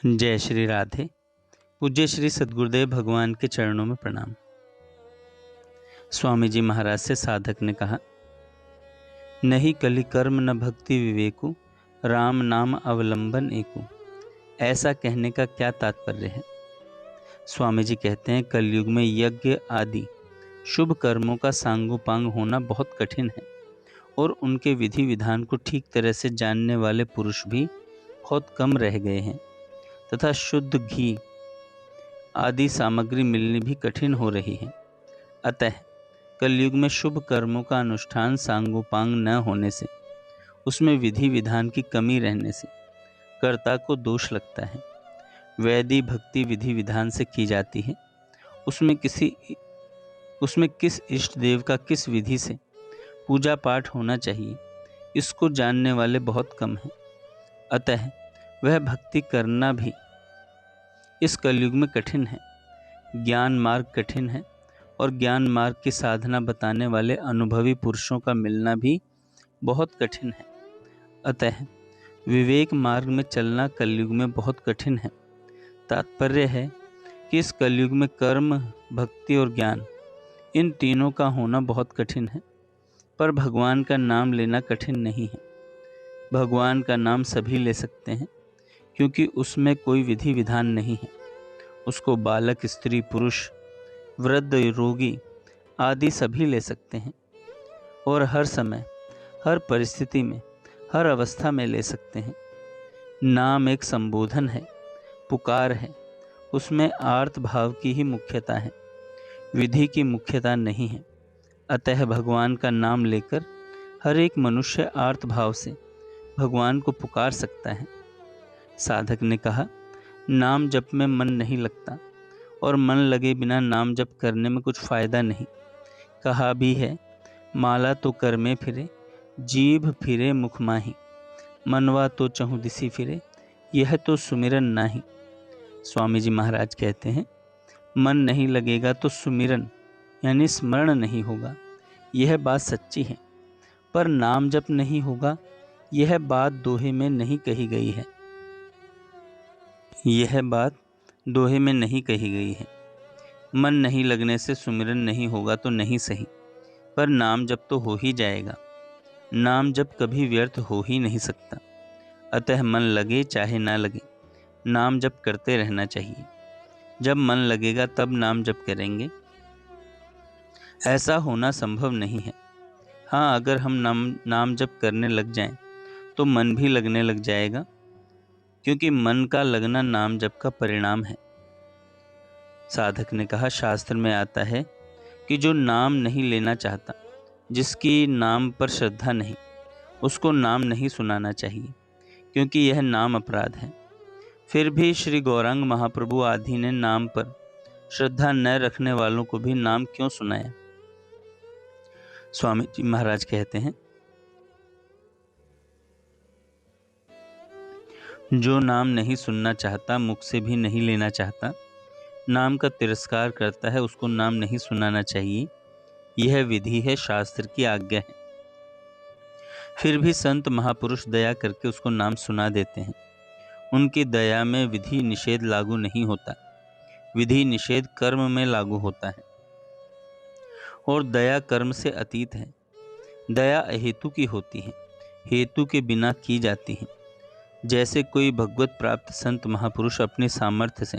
जय श्री राधे। पूज्य श्री सद्गुरुदेव भगवान के चरणों में प्रणाम। स्वामी जी महाराज से साधक ने कहा, नहीं कलि कर्म न भक्ति विवेकु, राम नाम अवलंबन एकु। ऐसा कहने का क्या तात्पर्य है? स्वामी जी कहते हैं, कलयुग में यज्ञ आदि शुभ कर्मों का सांगोपांग होना बहुत कठिन है और उनके विधि विधान को ठीक तरह से जानने वाले पुरुष भी बहुत कम रह गए हैं तथा शुद्ध घी आदि सामग्री मिलनी भी कठिन हो रही है। अतः कलयुग में शुभ कर्मों का अनुष्ठान सांगोपांग न होने से, उसमें विधि विधान की कमी रहने से कर्ता को दोष लगता है। वैदिक भक्ति विधि विधान से की जाती है, उसमें किस इष्ट देव का किस विधि से पूजा पाठ होना चाहिए, इसको जानने वाले बहुत कम हैं। अतः वह भक्ति करना भी इस कलयुग में कठिन है। ज्ञान मार्ग कठिन है और ज्ञान मार्ग की साधना बताने वाले अनुभवी पुरुषों का मिलना भी बहुत कठिन है। अतः विवेक मार्ग में चलना कलयुग में बहुत कठिन है। तात्पर्य है कि इस कलयुग में कर्म, भक्ति और ज्ञान, इन तीनों का होना बहुत कठिन है, पर भगवान का नाम लेना कठिन नहीं है। भगवान का नाम सभी ले सकते हैं, क्योंकि उसमें कोई विधि विधान नहीं है। उसको बालक, स्त्री, पुरुष, वृद्ध, रोगी आदि सभी ले सकते हैं और हर समय, हर परिस्थिति में, हर अवस्था में ले सकते हैं। नाम एक संबोधन है, पुकार है, उसमें आर्त भाव की ही मुख्यता है, विधि की मुख्यता नहीं है। अतः भगवान का नाम लेकर हर एक मनुष्य आर्त भाव से भगवान को पुकार सकता है। साधक ने कहा, नाम जप में मन नहीं लगता और मन लगे बिना नाम जप करने में कुछ फायदा नहीं। कहा भी है, माला तो कर में फिरे, जीभ फिरे मुख माही, मनवा तो चहु दिसी फिरे, यह तो सुमिरन नाही। स्वामी जी महाराज कहते हैं, मन नहीं लगेगा तो सुमिरन यानी स्मरण नहीं होगा, यह बात सच्ची है। पर नाम जप नहीं होगा, यह बात दोहे में नहीं कही गई है। यह बात दोहे में नहीं कही गई है। मन नहीं लगने से सुमिरन नहीं होगा तो नहीं सही, पर नाम जप तो हो ही जाएगा। नाम जप कभी व्यर्थ हो ही नहीं सकता। अतः मन लगे चाहे ना लगे, नाम जप करते रहना चाहिए। जब मन लगेगा तब नाम जप करेंगे, ऐसा होना संभव नहीं है। हाँ, अगर हम नाम जप करने लग जाएं तो मन भी लगने लग जाएगा, क्योंकि मन का लगना नाम जप का परिणाम है। साधक ने कहा, शास्त्र में आता है कि जो नाम नहीं लेना चाहता, जिसकी नाम पर श्रद्धा नहीं, उसको नाम नहीं सुनाना चाहिए, क्योंकि यह नाम अपराध है। फिर भी श्री गौरांग महाप्रभु आदि ने नाम पर श्रद्धा न रखने वालों को भी नाम क्यों सुनाया? स्वामी जी महाराज कहते हैं, जो नाम नहीं सुनना चाहता, मुख से भी नहीं लेना चाहता, नाम का तिरस्कार करता है, उसको नाम नहीं सुनाना चाहिए। यह विधि है, शास्त्र की आज्ञा है। फिर भी संत महापुरुष दया करके उसको नाम सुना देते हैं। उनकी दया में विधि निषेध लागू नहीं होता। विधि निषेध कर्म में लागू होता है और दया कर्म से अतीत है। दया अहेतु की होती है, हेतु के बिना की जाती है। जैसे कोई भगवत प्राप्त संत महापुरुष अपने सामर्थ्य से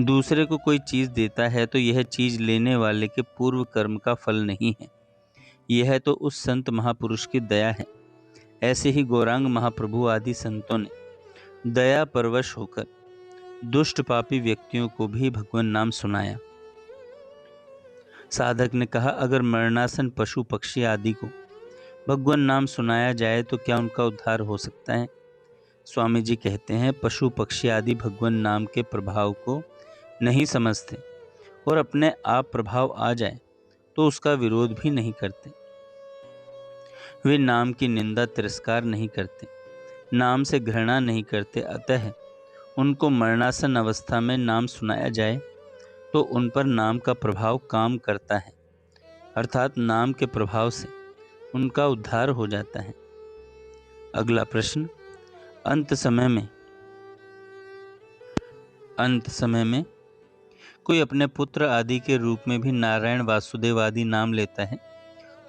दूसरे को कोई चीज़ देता है, तो यह चीज़ लेने वाले के पूर्व कर्म का फल नहीं है, यह तो उस संत महापुरुष की दया है। ऐसे ही गौरांग महाप्रभु आदि संतों ने दया परवश होकर दुष्ट पापी व्यक्तियों को भी भगवान नाम सुनाया। साधक ने कहा, अगर मरणासन पशु पक्षी आदि को भगवान नाम सुनाया जाए तो क्या उनका उद्धार हो सकता है? स्वामी जी कहते हैं, पशु पक्षी आदि भगवान नाम के प्रभाव को नहीं समझते और अपने आप प्रभाव आ जाए तो उसका विरोध भी नहीं करते। वे नाम की निंदा तिरस्कार नहीं करते, नाम से घृणा नहीं करते। अतः उनको मरणासन अवस्था में नाम सुनाया जाए तो उन पर नाम का प्रभाव काम करता है, अर्थात नाम के प्रभाव से उनका उद्धार हो जाता है। अगला प्रश्न, अंत समय में अंत समय में कोई अपने पुत्र आदि के रूप में भी नारायण वासुदेव आदि नाम लेता है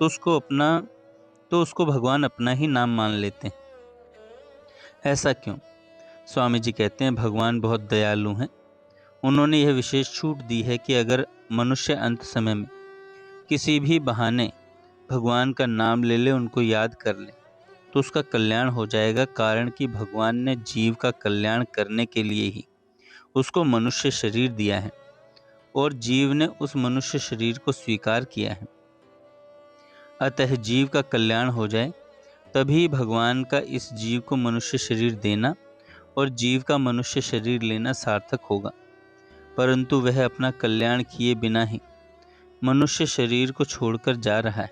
तो उसको भगवान अपना ही नाम मान लेते हैं। ऐसा क्यों? स्वामी जी कहते हैं, भगवान बहुत दयालु हैं। उन्होंने यह विशेष छूट दी है कि अगर मनुष्य अंत समय में किसी भी बहाने भगवान का नाम ले ले, उनको याद कर ले, तो उसका कल्याण हो जाएगा। कारण कि भगवान ने जीव का कल्याण करने के लिए ही उसको मनुष्य शरीर दिया है और जीव ने उस मनुष्य शरीर को स्वीकार किया है। अतः जीव का कल्याण हो जाए तभी भगवान का इस जीव को मनुष्य शरीर देना और जीव का मनुष्य शरीर लेना सार्थक होगा। परंतु वह अपना कल्याण किए बिना ही मनुष्य शरीर को छोड़कर जा रहा है।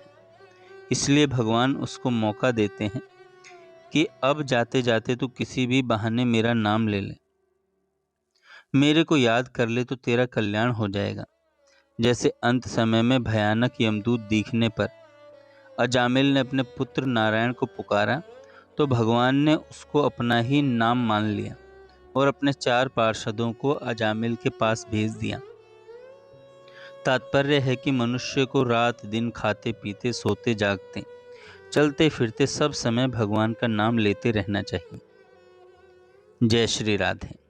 इसलिए भगवान उसको मौका देते हैं कि अब जाते जाते तू किसी भी बहाने मेरा नाम ले ले, मेरे को याद कर ले तो तेरा कल्याण हो जाएगा। जैसे अंत समय में भयानक यमदूत दिखने पर अजामिल ने अपने पुत्र नारायण को पुकारा तो भगवान ने उसको अपना ही नाम मान लिया और अपने 4 पार्षदों को अजामिल के पास भेज दिया। तात्पर्य है कि मनुष्य को रात दिन खाते पीते सोते जागते चलते फिरते सब समय भगवान का नाम लेते रहना चाहिए। जय श्री राधे।